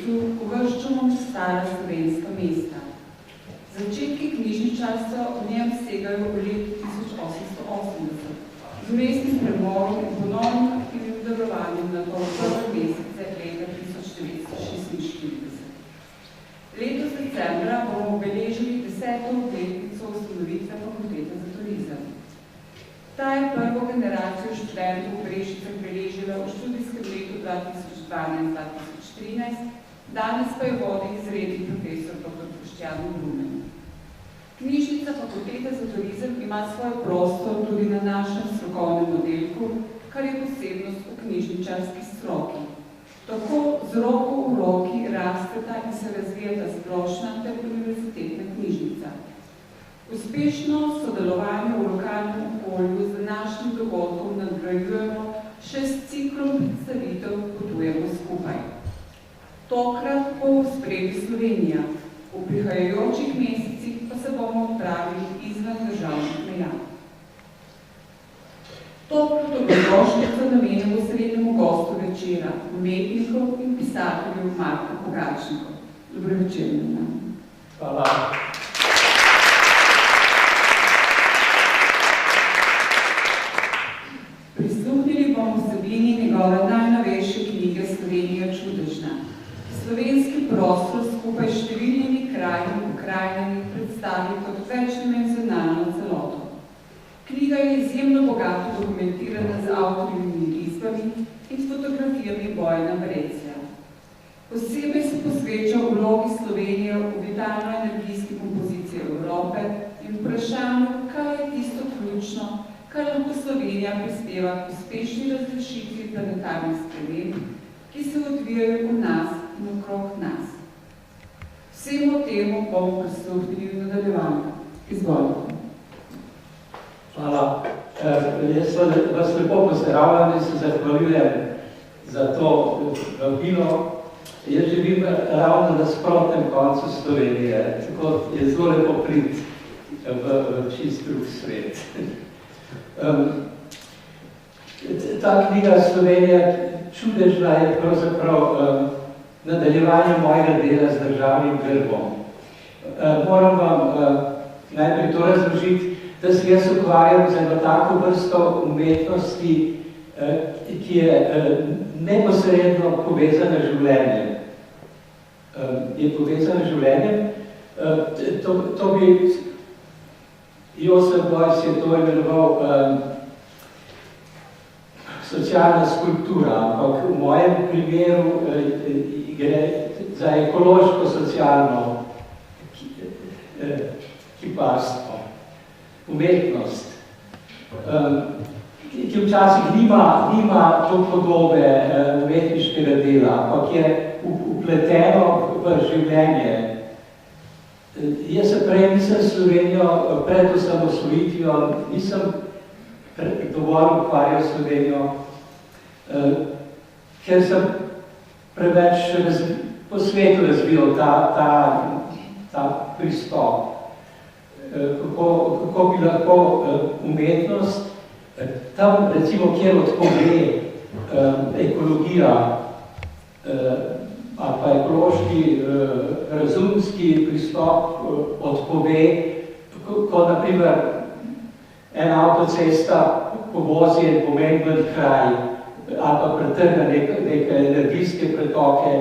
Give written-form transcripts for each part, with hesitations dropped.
svetu uvrščamo med stara slovenska mesta. Začetki knjižničarstva v njem segajo v letu 1880, z mestnim premorom in ponovnim aktivnim delovanjem na to prve mesece leta 1946. Letos decembra bomo obeležili 10. obletnico ustanovitve Fakultete za turizem. Ta je prvo generacijo študentov v Brežicah beležila v študijskem letu 2012-2013, danes pa jo vodi izredni profesor dr. Boštjan Brumen. Knjižnica Fakultete za turizem ima svoj prostor tudi na našem strokovnem oddelku, kar je posebnost v knjižničarski stroki. Tako z roko v roki rasteta in se razvijata splošna ter univerzitetna knjižnica. Uspešno sodelovanje v lokalnem okolju z današnjim dogodkom nadgrajujemo še s ciklom predstavitev Potujemo skupaj. Tokrat bo v ospredju Slovenija, v prihajajočih mesecih pa se bomo odpravili izven državnih meja. Toplo dobrodošlico namenjamo srednjemu gostu večera, umetniku in pisatelju Marku Pogačniku. Dobro večer, Marko. Hvala. Prisluhnili bomo vsebini njegove najnovejše knjige Slovenija čudežna. Slovenski prostor skupaj s številnimi kraji in pokrajinami predstavi kot večdimenzionalno celoto. Knjiga je izjemno bogato dokumentirana z avtorjevimi risbami in fotografijami Bojana Brecelja. Posebej se posveča vlogi Slovenije v vitalno-energijski kompoziciji Evrope in vprašanju, kaj je tisto ključno, kar lahko Slovenija prispeva k uspešni razrešitvi planetarnih sprememb, ki se odvijajo v nas in okrog nas. Vsemu temu bomo prisluhnili v nadaljevanju. Izvolite. Hvala. Jaz vas lepo pozdravljam in se zahvaljujem za to vabilo. Jaz živim ravno na nasprotnem koncu Slovenije, tako je zelo lepo priti v čist drug svet. Ta knjiga Slovenija čudežna je pravzaprav nadaljevanje mojega dela z državnim grbom. Moram vam najprej to razložiti, da se jaz ukvarjam z eno tako vrsto umetnosti, ki je neposredno povezana z življenjem. Je povezana z življenjem. To bi Josef Beuys je to imenoval socialna skulptura, ampak v mojem primeru gre za ekološko-socialno kiparstvo, umetnost, ki včasih nima to podobe umetniškega dela, ampak je upleteno v življenje. Jaz se prej nisem Slovenijo, pred osamosvojitvijo, nisem dovolj ukvarjal Slovenijo, ker sem preveč po svetu razvil ta pristop. Kako bi lahko umetnost, tam recimo, kjer odpove ekologija ali pa ekološki, razumski pristop odpove, ko naprimer ena avtocesta povozi en pomemben kraj ali pa pretrga neke energijske pretoke,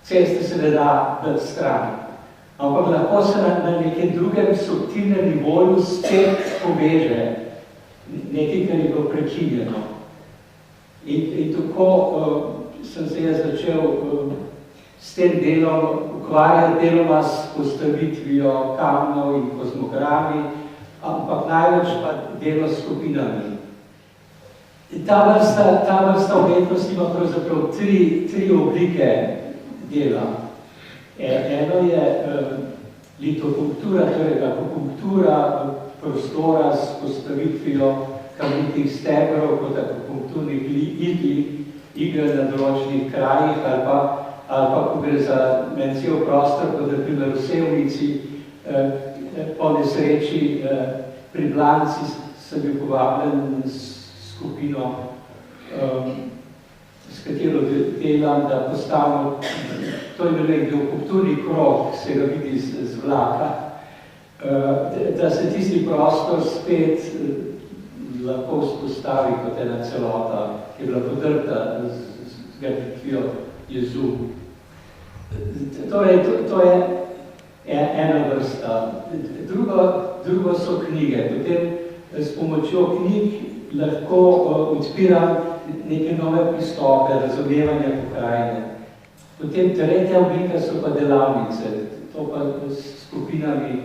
ceste se ne da dati stran. Ampak lahko se na nekem drugem subtilnem nivoju spet poveže nekaj, kar je bilo prekinjeno. In tako sem se jaz začel s tem delom ukvarjati deloma s postavitvijo kamnov in kozmogrami, ampak največ pa delo s skupinami. Ta vrsta umetnosti ima pravzaprav tri oblike dela. Eno je litopunktura, torej akupunktura prostora s postavitvijo kamnitih stebrov kot akupunkturnih igel na določenih krajih ali pa ko gre za cel prostor, kot na primer v Sevnici, po nesreči pri Blanci sem bil povabljen s skupino s katero delam, da postavimo, to je nek geokulturni krog, se ga vidi z vlaka, da se tisti prostor spet lahko vzpostavi kot ena celota, ki je bila podrta z graditvijo jezu. To je ena vrsta. Drugo so knjige. Potem s pomočjo knjig lahko odpiram neke nove pristope, razumevanja pokrajine. Potem tretja oblika so pa delavnice. To pa s skupinami.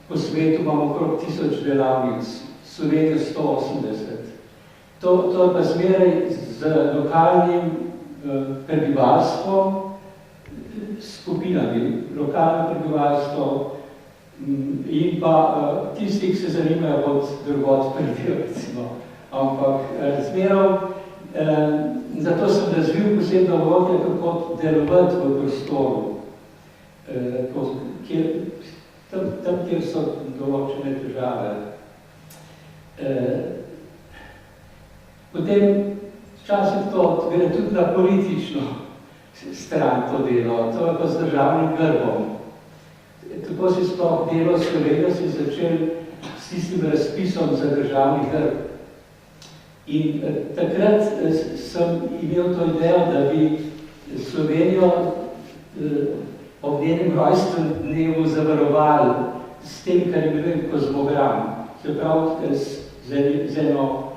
Po svetu imamo okrog 1000 delavnic, v Sloveniji 180. To je pa zmeraj z lokalnim prebivalstvom, skupinami, lokalno prebivalstvo in pa tisti, ki se zanimajo kot drugot prebijo, recimo. Ampak zmeraj, zato sem razvil posebno vloge, kako delovati v prostoru, tam, kjer so določene težave. Potem včasih to gre tudi na politično stran to delo, to je pa z državnim grbom. Tako si sploh delo Slovenija si začel s tistim razpisom za državni grb. In takrat sem imel to idejo, da bi Slovenijo ob njenem rojstvenem dnevu zavarovali s tem, kar imenujem kozmogram. Se pravi, z eno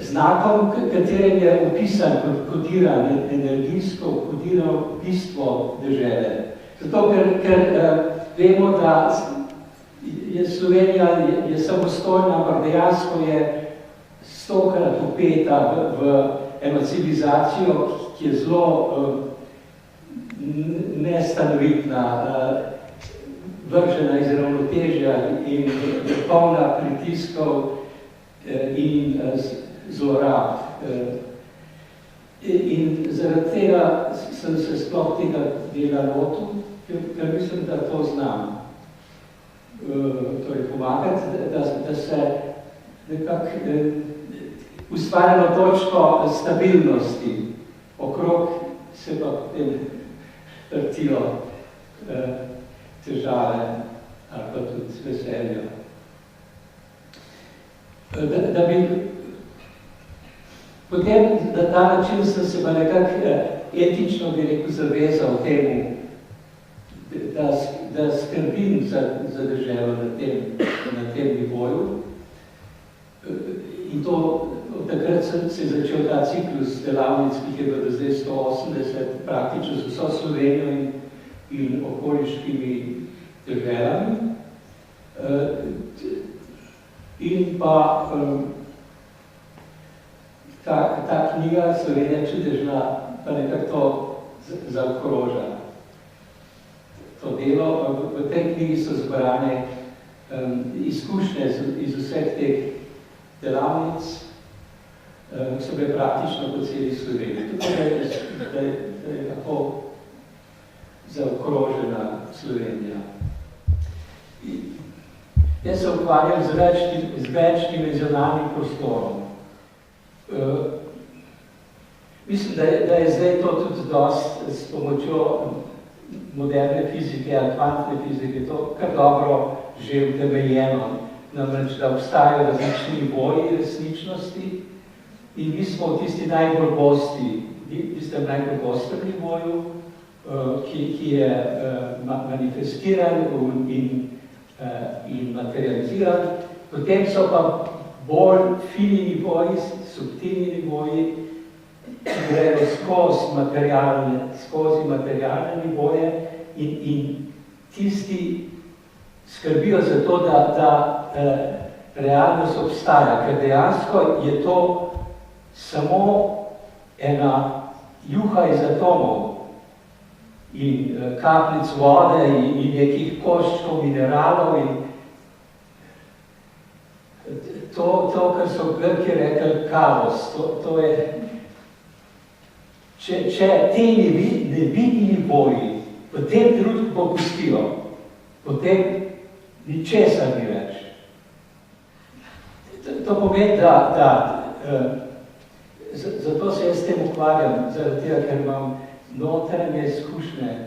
znakom, katerem je opisan, kodiran, energijsko kodiran bistvo dežele. Zato, ker vemo, da je Slovenija je samostojna, ampak dejansko je 100-krat upeta v eno civilizacijo, ki je zelo nestanovitna, vržena iz ravnotežja in polna pritiskov in zlorab. In zaradi tega sem se sploh tega dela lotil, ker mislim, da to znam. Torej pomagati, da se nekako ustvarjamo točko stabilnosti, okrog se pa potem vrtijo težave ali pa tudi veselja. Da bi potem na ta način sem se pa nekako etično, bi rekel, zavezal temu, da skrbim za deželo na tem nivoju. In to, od takrat se je začel ta ciklus delavnic, ki je bilo do zdaj 180, praktično z vso Slovenijo in okoliškimi deželami. In pa ta knjiga Slovenija čudežna pa nekako to zaokroža. To delo, v tej knjigi so zbrane izkušnje iz vseh teh delavnic, ki so bile praktično po celi Sloveniji. Tako da je lahko zaokrožena Slovenija. Jaz se ukvarjam z večdimenzionalnim prostorom. Mislim, da je zdaj to tudi dosti s pomočjo moderne fizike ali kvantne fizike to kar dobro že utemeljeno. Namreč, da obstajajo različni nivoji resničnosti in mi smo v tisti najbolj gosti, tistem najbolj gostem nivoju, ki je manifestiran in materializiran. Potem so pa bolj fini nivoji, subtilni nivoji, ki grejo skozi materialne nivoje in tisti skrbijo za to, da realnost obstaja, ker dejansko je to samo ena juha iz atomov in kapljic vode in nekih koščkov mineralov in to, kar so Grki rekli kaos, to je, če te nevidni nivoji v tem trenutku popustijo, potem ničesar ni več. To pomeni, zato se jaz s tem ukvarjam, zaradi tega, ker imam notranje izkušnje,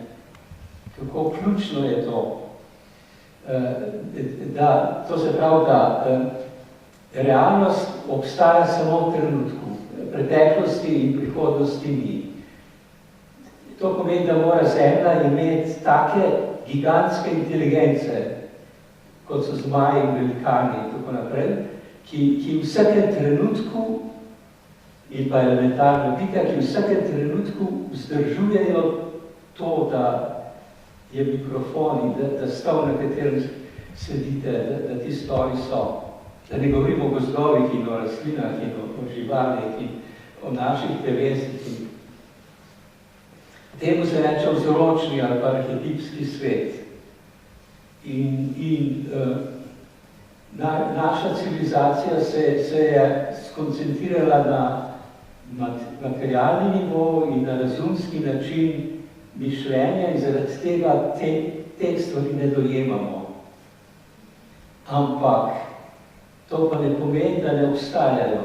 kako ključno je to, to se pravi, da realnost obstaja samo v trenutku, preteklosti in prihodnosti ni. To pomeni, da mora Zemlja imeti take gigantske inteligence, kot so zmaji in velikani in tako naprej, ki v vsakem trenutku, in pa elementarna bitja, ki v vsakem trenutku vzdržujejo to, da je mikrofon in da stol, na katerem sedite, da ti stoli so. Da ne govorimo o gozdovih in o rastlinah in o živalih in o naših telesih. Temu se reče vzročni ali pa arhetipski svet. Naša civilizacija se je skoncentrirala na materialni nivo in na razumski način mišljenja in zaradi tega te stvari ne dojemamo. Ampak to pa ne pomeni, da ne obstajajo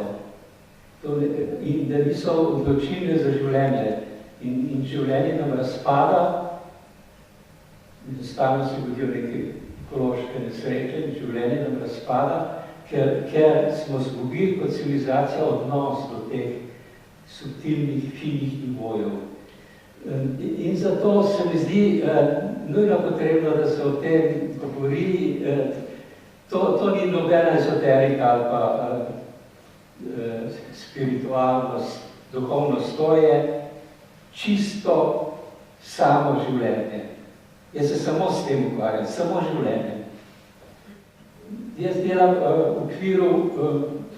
in da niso odločilne za življenje. In življenje nam razpada, enostavno se godijo neke ekološke nesreče in življenje nam razpada, ker smo zgubili kot civilizacija odnos do teh subtilnih, finih nivojev. In zato se mi zdi nujno potrebno, da se o tem govori. To ni nobena ezoterika ali pa spiritualnost, duhovnost, to je čisto samo življenje. Jaz se samo s tem ukvarjam, samo življenje. Jaz delam v okviru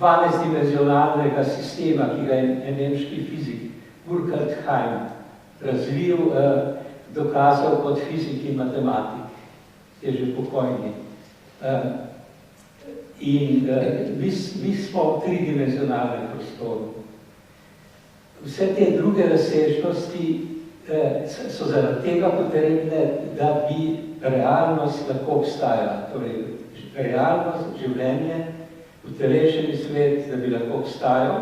12-dimenzionalnega sistema, ki ga je nemški fizik Burkhard Heim razvil, dokazal kot fizik in matematik, je že pokojni. In mi smo v tridimenzionalnem prostoru. Vse te druge razsežnosti so zaradi tega potrebne, da bi realnost lahko obstajala. Torej, realnost, življenje, utelešeni svet, da bi lahko obstajal,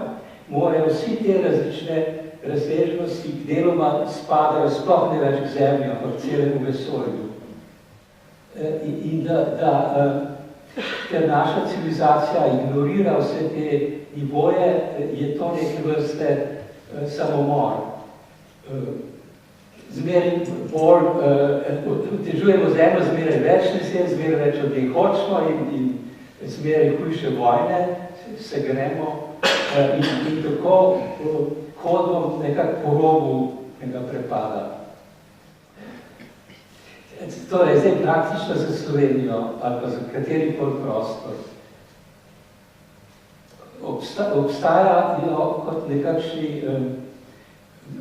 morajo vsi te različne razsežnosti, ki deloma spadajo sploh ne več k Zemlji, ampak celemu vesolju. In ker naša civilizacija ignorira vse te nivoje, je to neke vrste samomor. Zmeraj bolj otežujemo Zemljo, zmeraj več nesreč, zmeraj več od njih hočemo in zmeraj hujše vojne, se gremo in tako hodimo nekako po robu tega prepada. Torej, zdaj praktično za Slovenijo ali pa za katerikoli prostor obstajajo kot nekakšni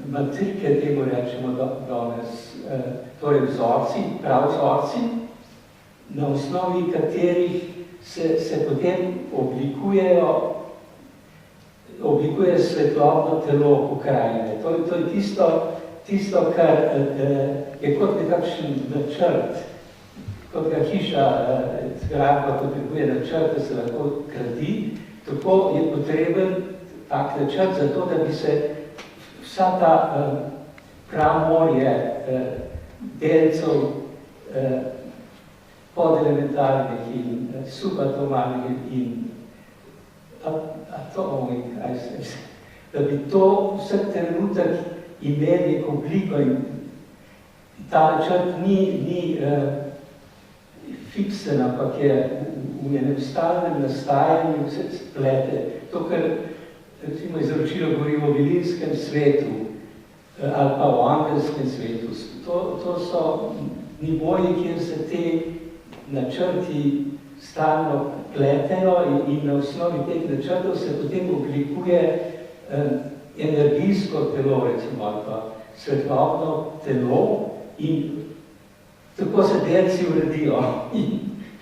matrike, temu rečemo danes, torej vzorci, prav vzorci, na osnovi katerih se potem oblikuje svetlobno telo pokrajine. To je tisto, kar je kot nekakšen načrt, kot ga hiša, zgradba potrebuje načrt, da se lahko gradi, tako je potreben tak načrt za to, da bi se vsa ta pramorje delcev podelementarnih in subatomalnih in atomih, da bi to vsak trenutek imeli neko obliko in ta načrt ni fiksen, ampak je v enem stalnem nastajanju vse splete. To, kar recimo izročilo govori o vilinskem svetu ali pa o angelskem svetu, to so nivoji, kjer se te načrti stalno pletejo in na osnovi teh načrtov se potem oblikuje energijsko telo, recimo, ali pa svetlobno telo in tako se delci uredijo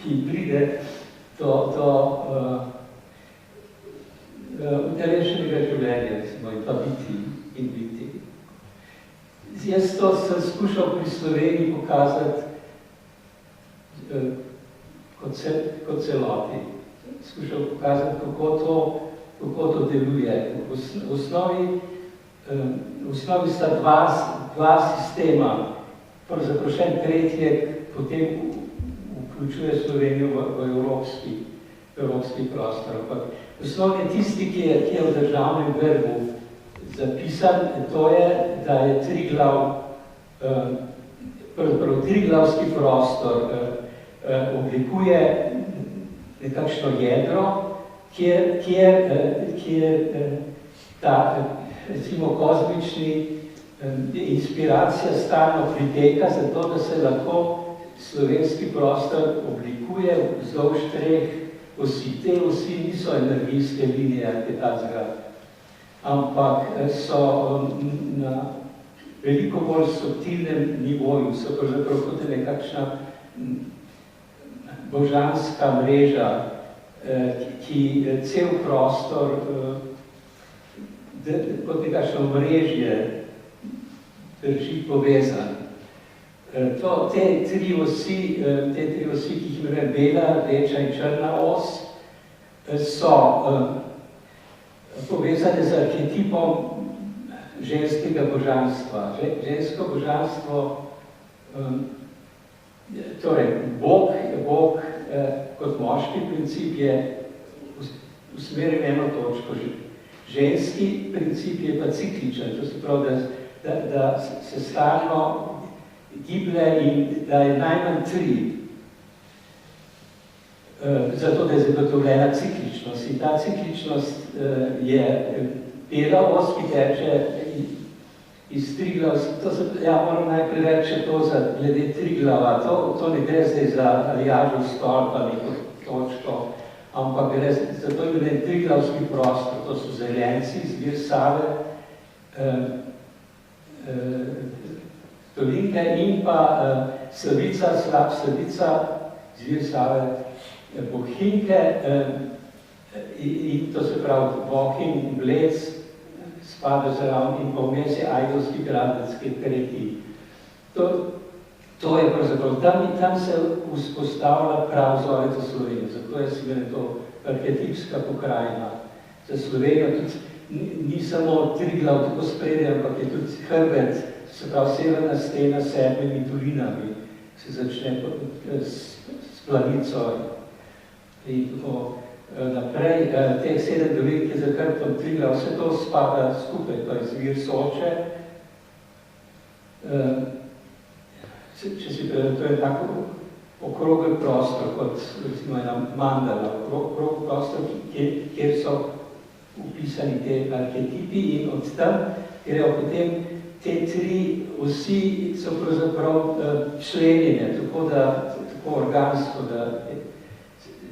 in pride do utelešenega življenja, recimo, in pa biti in biti. Jaz to sem skušal pri Sloveniji pokazati kot celoti. skušal pokazati, kako to deluje. V osnovi sta dva sistema, pravzaprav še tretji, potem vključuje Slovenijo v evropski prostor. V osnovi tisti, ki je v državnem grbu zapisan, to je, da je triglavski prostor oblikuje nekakšno jedro, kjer ta, recimo, kozmični inspiracija stalno priteka, zato da se lahko slovenski prostor oblikuje vzdolž treh osi. Te osi niso energijske linije, ampak so na veliko bolj subtilnem nivoju, so pravzaprav kot nekakšna božanska mreža, ki cel prostor kot nekakšno mrežje drži povezan. Te tri osi, ki jih imenujem bela, rdeča in črna os, so povezane z arhetipom ženskega božanstva. Žensko božanstvo, torej Bog kot moški princip je usmerjen eno točko. Ženski princip je pa cikličen, to se pravi, da se stalno giblje in da je najmanj tri, zato da je zagotovljena cikličnost. In ta cikličnost je bela os, ki teče iz Triglav. Moram najprej reči to glede Triglava. To ne gre zdaj za Aljažev stolp ali neko točko, ampak gre za to imenovan Triglavski prostor. To so Zelenci, izvir Save, Dolinke in pa Slavica, slab Slavica, izvir Save, Bohinjke, in to se pravi Bohinj, Blec, spada zraven in pa vmes je Ajdovski gradec, ki je tretji. To je pravzaprav, tam se vzpostavlja prav vzorec za Slovenijo, zato je seveda to arhetipska pokrajina za Slovenijo. Tudi ni samo Triglav tako spredje, ampak je tudi hrbet, se pravi severna stena s 7 dolinami, se začne s planico in tako naprej. Teh 7 dolin, ki je za hrbtom Triglav, vse to spada skupaj, to je izvir Soče. To je tako okrogel prostor, kot recimo ena mandala, okrogel prostor, kjer so upisani te arhetipi in od tam grejo potem te tri osi so pravzaprav členjene, tako organsko, da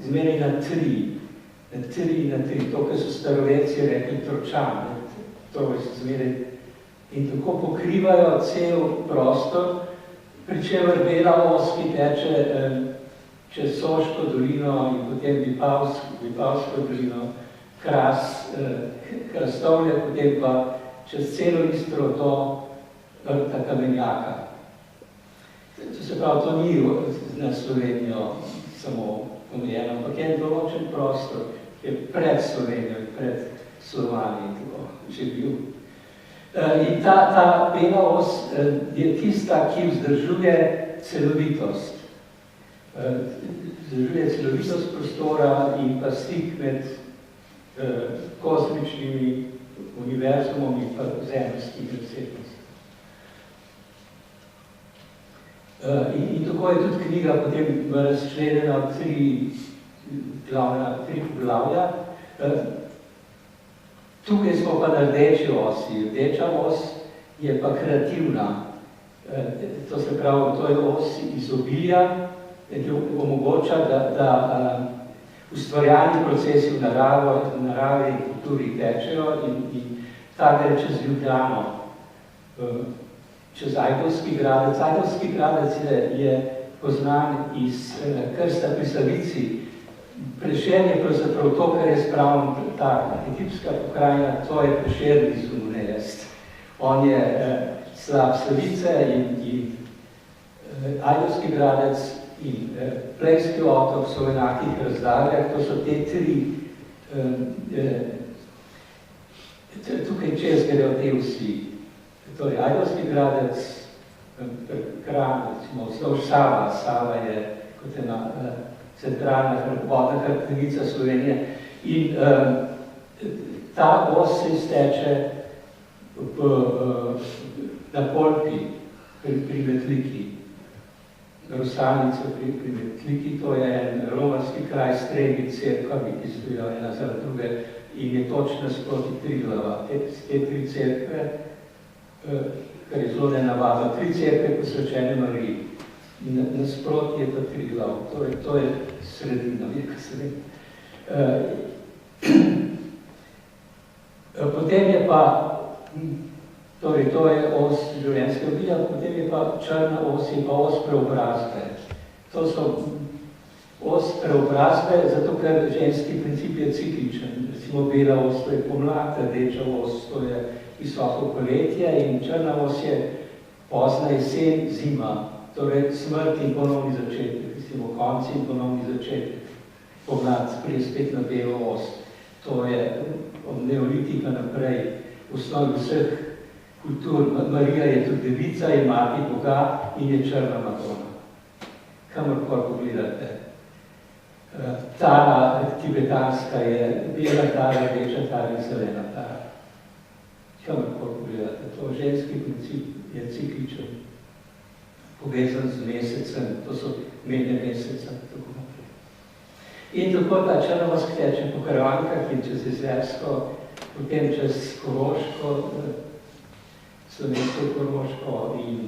zmeraj na tri, to, kar so staroveci rekli tročan, to je zmeraj, in tako pokrivajo cel prostor, pri čemer bela os, ki teče čez Soško dolino in potem Vipavsko dolino, Hrastovlje, potem pa čez celo Istro do Rta Kamenjaka. To se pravi, to ni na Slovenijo samo omejeno, ampak je določen prostor, ki je pred Slovenijo in pred Slovanijo, tako že bil. In ta bela os je tista, ki vzdržuje celovitost. Vzdržuje celovitost prostora in pa stik med kozmičnimi univerzumom in pa zemeljskimi vsebnostmi. In tako je tudi knjiga potem razčlenjena v tri poglavja. Tukaj smo pa na rdeči osi. Rdeča os je pa kreativna. To se pravi, to je os izobilja, ki omogoča, da ustvarjalni procesi v naravi in kulturi tečejo in ta gre čez Ljubljano, čez Ajdovski gradec. Ajdovski gradec je poznan iz krsta pri Slavici. Prešern je pravzaprav to, kar je spravljeno, ta arhetipska pokrajina, to je Prešern iz Unest. On je slab Slavice in Ajdovski gradec in Plejski otok so v enakih razdaljah, to so te tri, tukaj čez grejo te vsi. Torej, Ajdovski Gradec, Kranj, recimo, vzdolž Sava. Sava je kot ena centralna vodna hrbtenica Slovenije. In ta os se izteče na Kolpi, pri Metliki. Rosalnice pri Metliki, to je en romarski kraj s tremi cerkvami, ki stojijo ena zaradi druge, in je točno sproti Triglava. Te tri cerkve, kar je zelo nenavadno, tri cerkve posvečene Mariji. In nasproti je pa Triglav, torej to je sredina, nekaj sredina. Potem je pa, torej to je os življenjske obija, potem je pa črna os in pa os preobrazbe. To so os preobrazbe, zato ker ženski princip je cikličen. Recimo bela os, to je pomlad, rdeča os, to je visoko poletje in črna os je pozna jesen, zima. Torej smrt in ponovni začetek, recimo konci in ponovni začetek. Pomlad prije spet na belo os. To je od neolitika naprej, v osnovi vseh kultur. Marija je tudi devica, je mati Boga in je črna Madonna. Kamorkoli pogledate. Tara tibetanska je bela tara, rdeča tara in zelena tara. Kamorkoli pogledate. To ženski princip je cikličen, povezan z mesecem, to so mene meseca, tako naprej. In tako ta črna os teče po Karavankah in čez Jezersko, potem čez Koroško, Slovensko Koroško in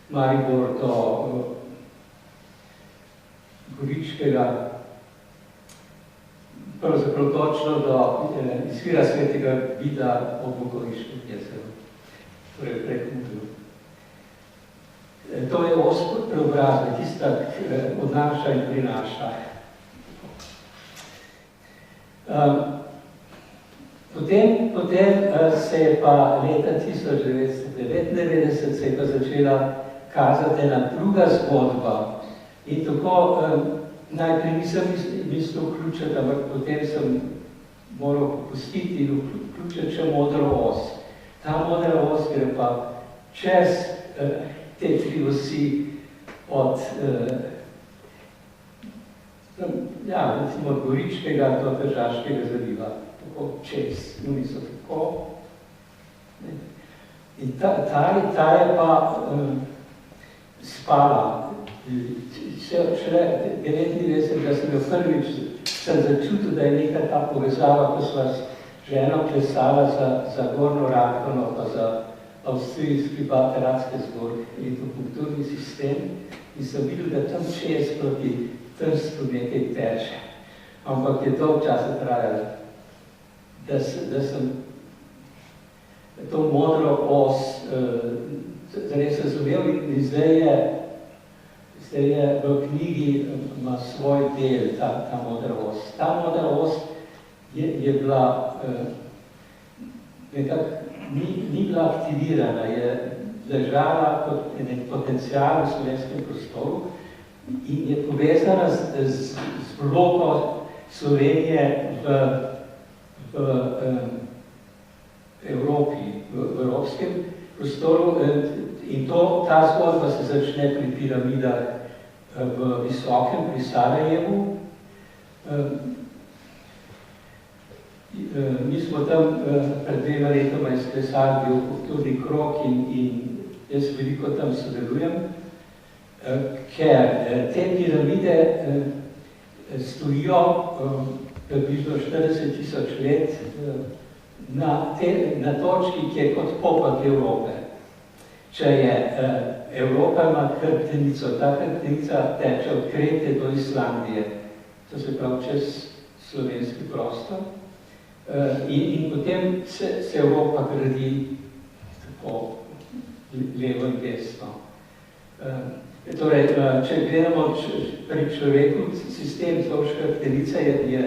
Maribor do Goričkega, pravzaprav točno do izvira Svetega Vida ob Goriškem jezeru, torej prek Mudru. To je os preobrazbe, tista odnaša in prinaša. Potem se je pa leta 1999 se je pa začela kazati ena druga zgodba. In tako najprej nisem mislil vključiti, ampak potem sem moral popustiti in vključiti še modro os. Ta modra os gre pa čez te tri osi od recimo od Goričkega do Tržaškega zaliva, tako čez, oni so tako. In ta je pa spala. Šele 99, da sem jo prvič začutil, da je neka ta povezava, ko sva s ženo plesala za Gornjo Radgono, pa za avstrijski bateratske zbor in to kulturni sistem, in sem videl, da tam čez proti Trstu nekaj teče. Ampak je dolg časa trajalo, da sem to modro os zares razumel in zdaj je v knjigi ima svoj del, ta modra os. Ta modra os je bila nekako ni bila aktivirana, je ležala kot en potencial v slovenskem prostoru in je povezana z vlogo Slovenije v Evropi, v evropskem prostoru. In ta zgodba se začne pri piramidah v Visokem, pri Sarajevu. Mi smo tam pred 2 letoma izklesali bil kulturni krog in jaz veliko tam sodelujem, ker te piramide stojijo približno 40 000 let na točki, ki je kot popak Evrope. Če je Evropa ima hrbtenico, ta hrbtenica teče od Krete do Islandije, to se pravi čez slovenski prostor. In potem se Evropa gradi tako levo in desno. Torej, če gledamo pri človeku, sistem vzdolž hrbtenice je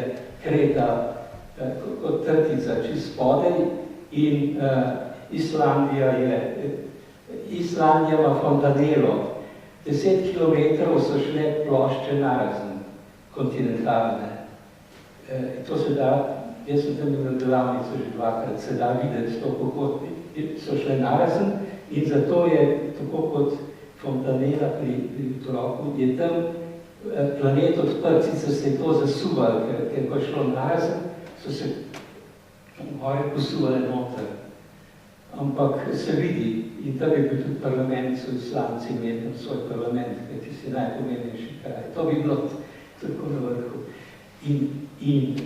Kreta kot trtica čez spodaj in Islandija ima fontanelo. 10 kilometrov so šle plošče narazen, kontinentalne. To se da, jaz sem tam na delavnico že dvakrat, se da videti to, kako so šle narazen in zato je, tako kot Fontanella pri otroku, je tam planet odprt, sicer se je to zasuvalo, ker ko je šlo narazen, so se gore posuvale noter. Ampak se vidi, in tam je bil tudi parlament, so islamci imeli tam svoj parlament, ki si najpomembnejši kraj. To bi bilo tako na vrhu. In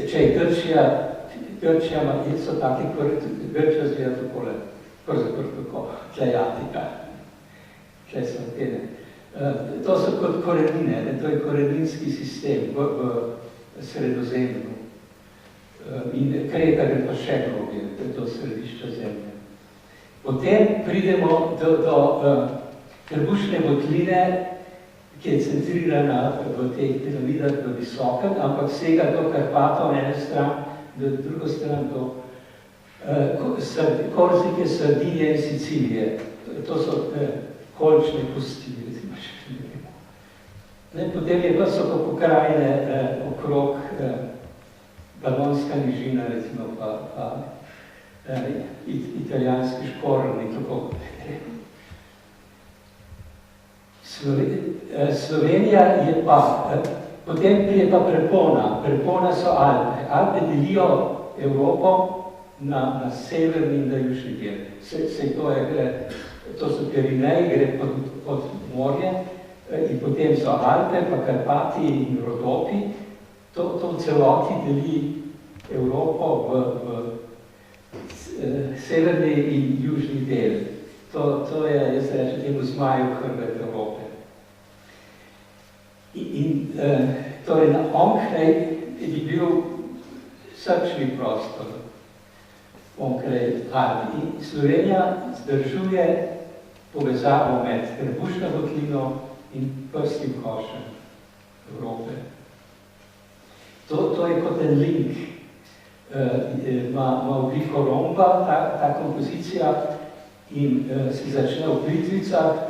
če je Grčija so take, Grčija zgleda takole, pravzaprav kako, tle je Atika, tle so Atene. To so kot korenine, to je koreninski sistem v Sredozemlju. In Kreta gre pa še globje, do središča zemlje. Potem pridemo do trebušne votline, ki je centrirana v teh piramidah v visokem, ampak sega do Karpatov na ene stran, do drugo stran do Korzike, Sardinije in Sicilije. To so kolčne kosti, recimo še ne. Potem je pa so pa pokrajine okrog Balonska nižina, recimo pa italijanski šporni, tako. Slovenija je pa, potem je pa prepona. Prepona so Alpe. Alpe delijo Evropo na severni in na južni del. To so Pirineji, gre pod morje, in potem so Alpe, pa Karpati in Rodopi. To v celoti deli Evropo v severni in južni del. To je, jaz rečem, temu zmaju hrbet Evrope. In torej na onkraj je bil srčni prostor, onkraj Alpi. In Slovenija zdržuje povezavo med trebušno votlino in prsnim košem Evrope. To je kot en link, ima obliko romba, ta kompozicija, in se začne v Plitvicah,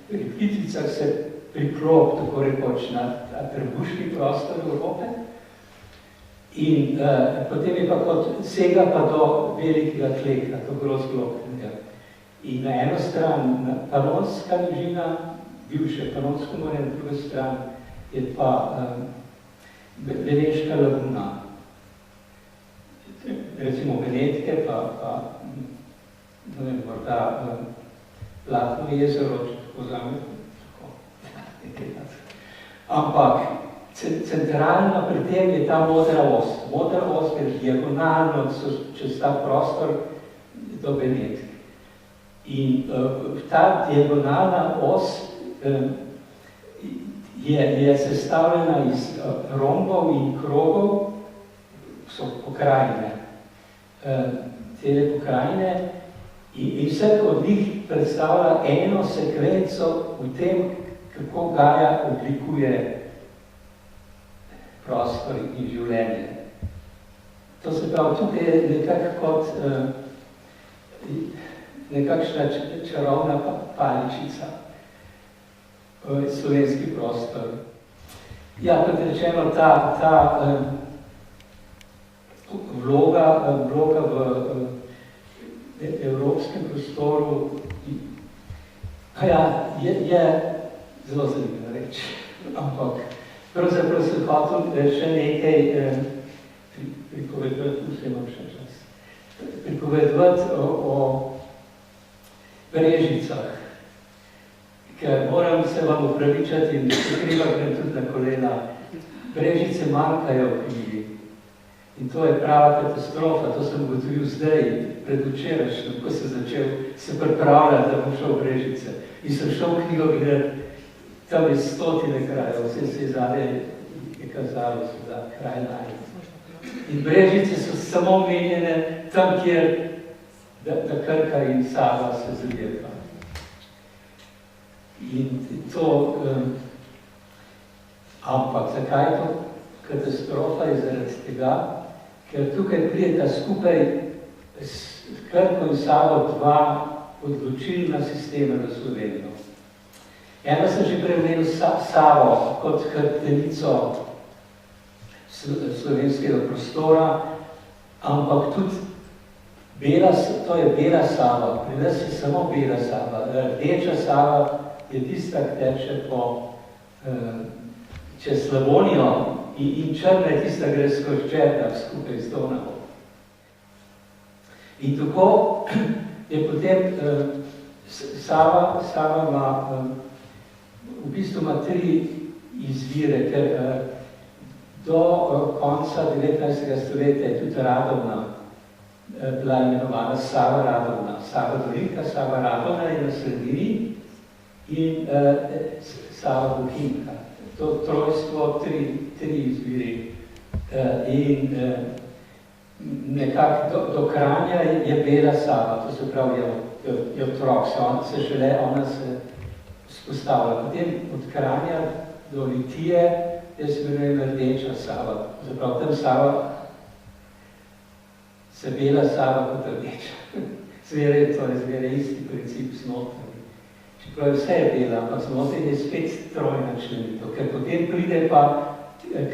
pri Plitvicah se priklop, tako rekoč, na trebuški prostor Evrope, in potem je pa kot sega pa do velikega kleka, to grozglobnega. In na eno stran Panonska nižina, bivše Panonsko morje, na drugo stran je pa Beneška laguna. Recimo Benetke, pa ne vem, morda Platno jezero, če tako zame, tako. Ampak centralna pri tem je ta modra os. Modra os je diagonalno čez ta prostor do Benetke. In ta diagonalna os je sestavljena iz rombov in krogov, so pokrajine, cele pokrajine, in vsak od njih predstavlja eno sekvenco v tem, kako Gaja oblikuje prostor in življenje. To se pravi, tukaj je nekako kot nekakšna čarovna paličica, slovenski prostor. Ja, kot rečeno, ta vloga v evropskem prostoru je zelo zanimiva reč. Ampak pravzaprav sem hotel še nekaj pripovedovati, vse imam še čas, pripovedovati o Brežicah. Ker moram se vam upravičati in se kriva grem tudi na kolena. Brežice manjkajo v knjigi. In to je prava katastrofa, to sem ugotovil zdaj, predvčerajšnjem, ko sem začel se pripravljati, da bom šel v Brežice. In sem šel v knjigo gledati, tam je 100 krajev, vse se je zadnje je kazalo, da kraj najde. In Brežice so samo omenjene tam, kjer da Krka in Sava se zaljeva. In to, ampak zakaj je to katastrofa? Je zaradi tega, ker tukaj prijeta skupaj s Krko in Savo dva odločilna sistema v Slovenijo. Eno sem že premenil Savo kot hrbtenico slovenskega prostora, ampak tudi to je bela Sava, pri nas je samo bela Sava. Rdeča Sava je tista, ki teče čez Slavonijo in črna je tista, gre skozi Černak skupaj z Donavo. In tako je potem Sava ima, v bistvu ima 3 izvire, ker do konca 19. stoletja je tudi Radovna bila imenovana Sava Radovna. Sava Dolinka, Sava Radovna je na sredini in Sava Bohinjka. To trojstvo, 3 izviri. In nekako do Kranja je bela Sava, to se pravi, je otrok, ona se spostavlja. Potem od Kranja do Litije se imenuje rdeča Sava. Zaprav tam Sava se bela Sava kot rdeča. To je zmeraj isti princip znotraj. Čeprav vse je bela, ampak znotraj je spet trojna členitev, ker potem pride pa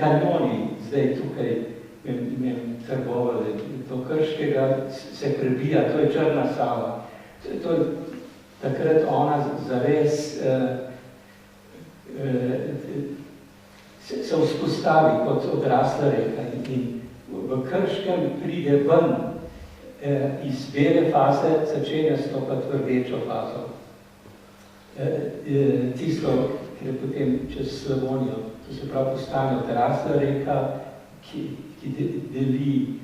kanjoni, zdaj tukaj Trbovelj, do Krškega se prebija, to je črna Sava. To je takrat ona zares se vzpostavi kot odrasla reka in v Krškem pride ven iz bele faze, začenja stopati v rdečo fazo. Tisto, ki je potem čez Slavonijo, to se pravi postane odrasla reka, ki deli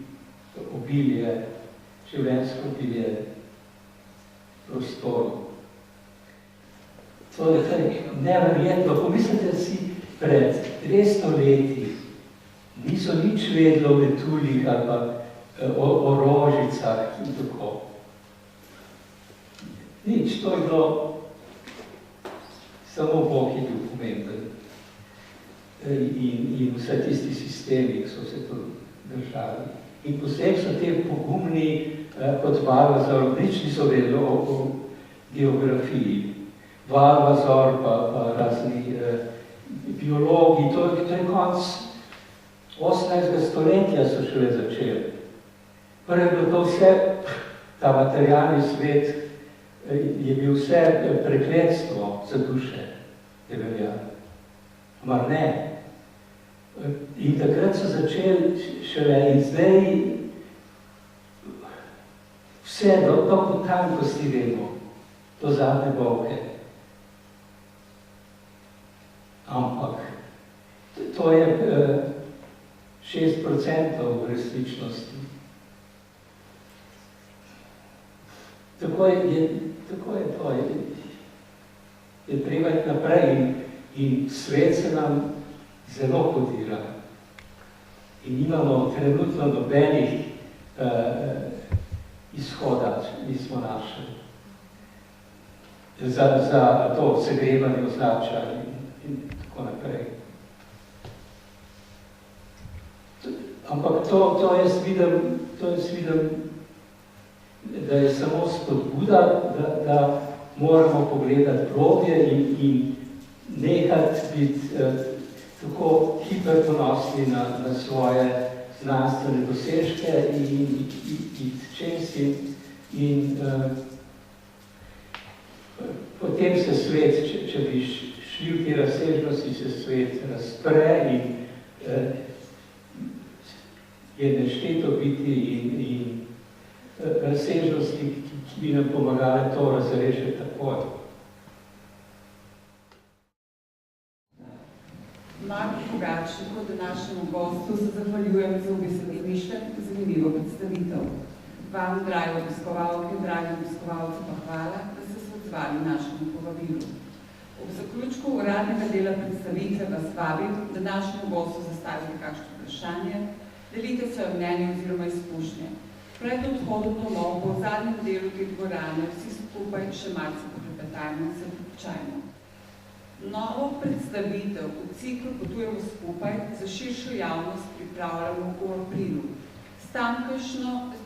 obilje, življenjsko obilje prostoru. To je neverjetno. Pomislite si, pred 200 leti niso nič vedeli o metuljih ali pa o rožicah in tako. Nič, to je bilo, samo Bog je bil pomemben. In vse tisti sistemi, ki so se to držali. In posebej so te pogumni kot Valvazor, nič niso vedeli o geografiji. Valvazor pa razni biologi, to je konc 18. stoletja so šele začeli. Prvo je bilo to vse, ta materialni svet je bil vse prekletstvo za duše, je veljalo. Mar ne. In takrat so začeli šele in zdaj vse do potankosti vemo, do zadnje bolke. Ampak to je 6% v resničnosti. Tako je to. Je treba iti naprej in svet se nam zelo kodira. In imamo trenutno nobenih izhoda, nismo našli. Za to segrevanje ozračja in tako naprej. Ampak to jaz vidim, da je samo spodbuda, da moramo pogledati globje in nehati biti tako hiperponosni na svoje znanstvene dosežke in česti. In potem se svet, če bi šli v te razsežnosti, se svet razpre in je nešteto biti in razsežnosti, ki bi nam pomagale to razrešiti takoj. Marku Pogačniku, današnjemu gostu, se zahvaljujem za zanimivo predstavitev. Vam, dragi obiskovalke, dragi obiskovalci, pa hvala, da ste se odzvali našemu povabilu. Ob zaključku uradnega dela predstavitve vas vabim, da današnjemu gostu zastavite kakšno vprašanje, delite svoje mnenje oziroma izkušnje. Pred odhodom domov bo v zadnjem delu te dvorane vsi skupaj še malce poklepetajmo in se pripričajmo. Novo predstavitev v ciklu Potujemo skupaj za širšo javnost pripravljamo v aprilu. S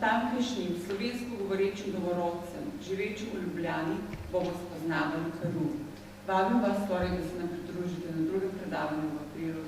tamkajšnjim slovensko govorečim domorodcem živeči v Ljubljani, bomo spoznavali Peru. Vabim vas torej, da se nam pridružite na drugem predavanju v aprilu